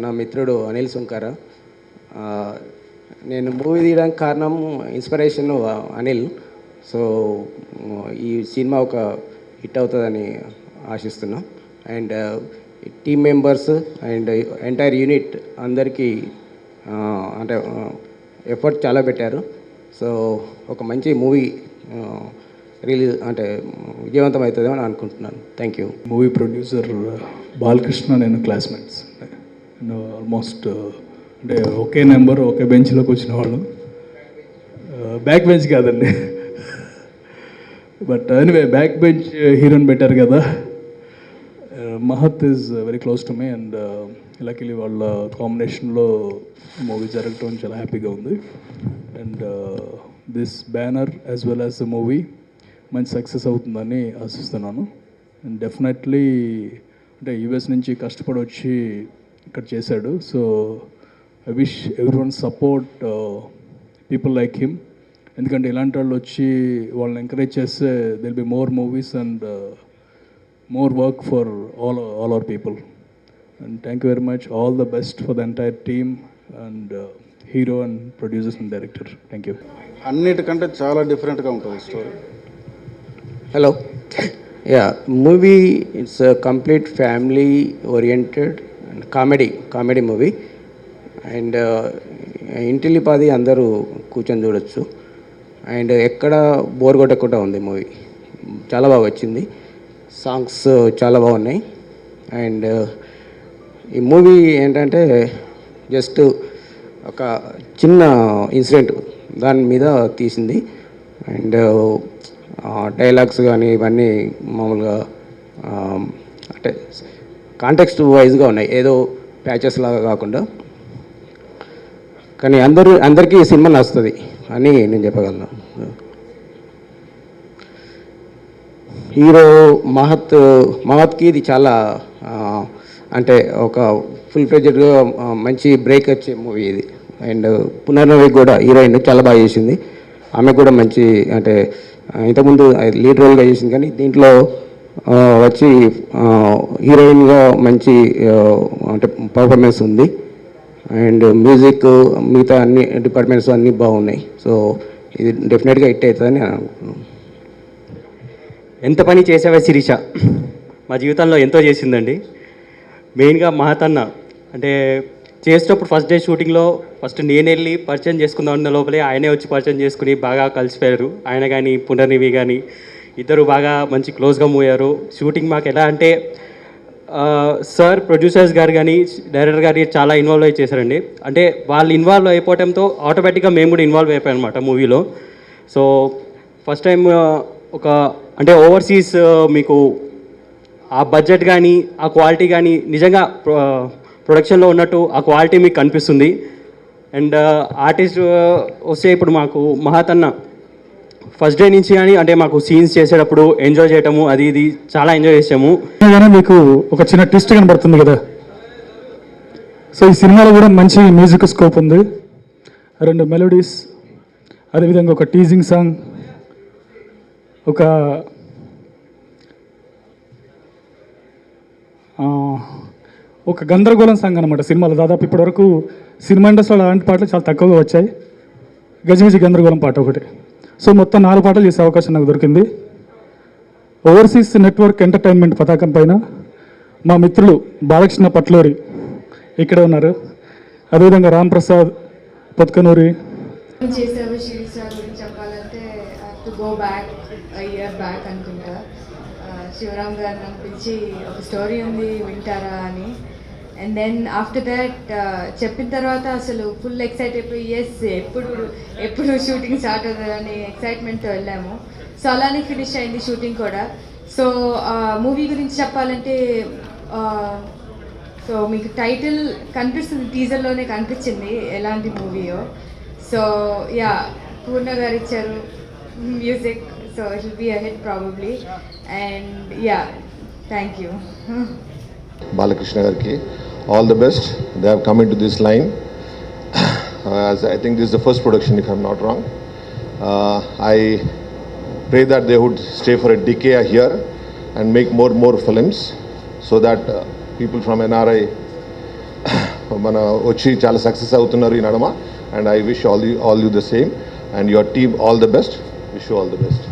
నా మిత్రుడు అనిల్ సుంకర. నేను మూవీ తీయడానికి కారణం ఇన్స్పిరేషన్ అనిల్. సో ఈ సినిమా ఒక హిట్ అవుతుందని ఆశిస్తున్నాం. And team members and entire unit అందరికీ అంటే ఎఫర్ట్ చాలా పెట్టారు. సో ఒక మంచి మూవీ రిలీజ్ అంటే విజయవంతం అవుతుందేమో అని అనుకుంటున్నాను. Thank you. Movie producer Balakrishna, నేను క్లాస్మేట్స్. నేను ఆల్మోస్ట్ అంటే ఒకే నెంబర్ ఒకే బెంచ్లోకి వచ్చిన వాళ్ళు. బ్యాక్ బెంచ్ కాదండి, బట్ ఎనీవే బ్యాక్ బెంచ్ హీరోని పెట్టారు కదా. మహత్ is very close to me and luckily వాళ్ళ కాంబినేషన్లో మూవీ జరగటం చాలా హ్యాపీగా ఉంది. And this banner as well as the movie మంచి సక్సెస్ అవుతుందని ఆశిస్తున్నాను. అండ్ డెఫినెట్లీ అంటే యూఎస్ నుంచి కష్టపడి వచ్చి ఇక్కడ చేశాడు. So I wish everyone support people like him. ఎందుకంటే ఇలాంటి వాళ్ళు వచ్చి వాళ్ళని ఎంకరేజ్ చేస్తే there'll be more movies and more work for all our people. And thank you very much. All the best for the entire team and hero and producers and director. Thank you. అన్నిటికంటే చాలా డిఫరెంట్గా ఉంటుంది story. Hello, yeah, movie it's complete family oriented and comedy movie. And ఇంటిల్లిపాది అందరూ కూర్చొని చూడొచ్చు. And ఎక్కడ bore కొట్టకుండా ఉంది మూవీ. చాలా బాగా వచ్చింది. సాంగ్స్ చాలా బాగున్నాయి. అండ్ ఈ మూవీ ఏంటంటే జస్ట్ ఒక చిన్న ఇన్సిడెంట్ దాని మీద తీసింది. అండ్ డైలాగ్స్ కానీ ఇవన్నీ మామూలుగా అంటే కాంటెక్స్ట్ వైజ్గా ఉన్నాయి, ఏదో ప్యాచెస్ లాగా కాకుండా. కానీ అందరికీ ఈ సినిమా నచ్చుతుంది అని నేను చెప్పగలను. హీరో మహత్కి ఇది చాలా అంటే ఒక ఫుల్ ఫ్లెడ్జ్డ్గా మంచి బ్రేక్ వచ్చే మూవీ ఇది. అండ్ పునర్నవి కూడా హీరోయిన్ చాలా బాగా చేసింది. ఆమె కూడా మంచి అంటే ఇంతకుముందు లీడ్ రోల్గా చేసింది, కానీ దీంట్లో వచ్చి హీరోయిన్గా మంచి అంటే పర్ఫార్మెన్స్ ఉంది. అండ్ మ్యూజిక్ మిగతా అన్ని డిపార్ట్మెంట్స్ అన్నీ బాగున్నాయి. సో ఇది డెఫినెట్గా హిట్ అవుతుందని నేను అనుకుంటున్నాను. ఎంత పని చేసావా శిరీష, మా జీవితంలో ఎంతో చేసిందండి. మెయిన్గా మహతన్న అంటే చేసేటప్పుడు ఫస్ట్ డే షూటింగ్లో ఫస్ట్ నేను వెళ్ళి పరిచయం చేసుకుందాం ఉన్న లోపలే ఆయనే వచ్చి పరిచయం చేసుకుని బాగా కలిసిపోయారు. ఆయన కానీ పునర్నివి కానీ ఇద్దరు బాగా మంచి క్లోజ్గా మూవ్ అయ్యారు. షూటింగ్ మాకు ఎలా అంటే సార్ ప్రొడ్యూసర్స్ గారు కానీ డైరెక్టర్ గారు చాలా ఇన్వాల్వ్ అయ్యి చేశారండి. అంటే వాళ్ళు ఇన్వాల్వ్ అయిపోవడంతో ఆటోమేటిక్గా మేము కూడా ఇన్వాల్వ్ అయిపోయాం అనమాట మూవీలో. సో ఫస్ట్ టైం ఒక అంటే ఓవర్సీస్ మీకు ఆ బడ్జెట్ కానీ ఆ క్వాలిటీ కానీ నిజంగా ప్రొడక్షన్లో ఉన్నట్టు ఆ క్వాలిటీ మీకు కనిపిస్తుంది. అండ్ ఆర్టిస్ట్ వస్తే ఇప్పుడు మాకు మహతన్న ఫస్ట్ డే నుంచి కానీ అంటే మాకు సీన్స్ చేసేటప్పుడు ఎంజాయ్ చేయటము అది ఇది చాలా ఎంజాయ్ చేసాము. మీకు ఒక చిన్న ట్విస్ట్ కనబడుతుంది కదా. సో ఈ సినిమాలో కూడా మంచి మ్యూజిక్ స్కోప్ ఉంది. 2 మెలోడీస్, అదేవిధంగా ఒక టీజింగ్ సాంగ్, ఒక గందరగోళం సాంగ్ అనమాట సినిమాలో. దాదాపు ఇప్పటివరకు సినిమా ఇండస్ట్రీలో అలాంటి పాటలు చాలా తక్కువగా వచ్చాయి. గజిబిజి గందరగోళం పాట ఒకటి. సో మొత్తం 4 పాటలు చేసే అవకాశం నాకు దొరికింది. ఓవర్సీస్ నెట్వర్క్ ఎంటర్టైన్మెంట్ పతాకం పైన మా మిత్రులు బాలకృష్ణ పట్లూరి ఇక్కడ ఉన్నారు, అదేవిధంగా రామ్ ప్రసాద్ పొత్కనూరి. చేసావు శిరీష గురించి చెప్పాలంటే to go back year back అనుకుంటా శివరామ్ గారిని అనిపించి ఒక స్టోరీ ఉంది వింటారా అని. అండ్ దెన్ ఆఫ్టర్ దట్ చెప్పిన తర్వాత అసలు ఫుల్ ఎక్సైట్ అయిపోయి ఎప్పుడు షూటింగ్ స్టార్ట్ అవుతుందని ఎక్సైట్మెంట్తో వెళ్ళాము. సో అలానే ఫినిష్ అయింది షూటింగ్ కూడా. సో మూవీ గురించి చెప్పాలంటే సో మీకు టైటిల్ కనిపిస్తుంది, టీజర్లోనే కనిపించింది ఎలాంటి మూవీయో. సో యా, పూర్ణ గారు ఇచ్చారు music. So it will be a hit probably, and yeah, thank you. Balakrishna garki all the best. They have come into this line. As I think this is the first production, if I'm not wrong. I pray that they would stay for a decade here and make more films, so that people from NRI మన వచ్చి చాలా success అవుతున్నారు ఈ నడమ. And I wish all you the same and your team all the best. Wish you all the best.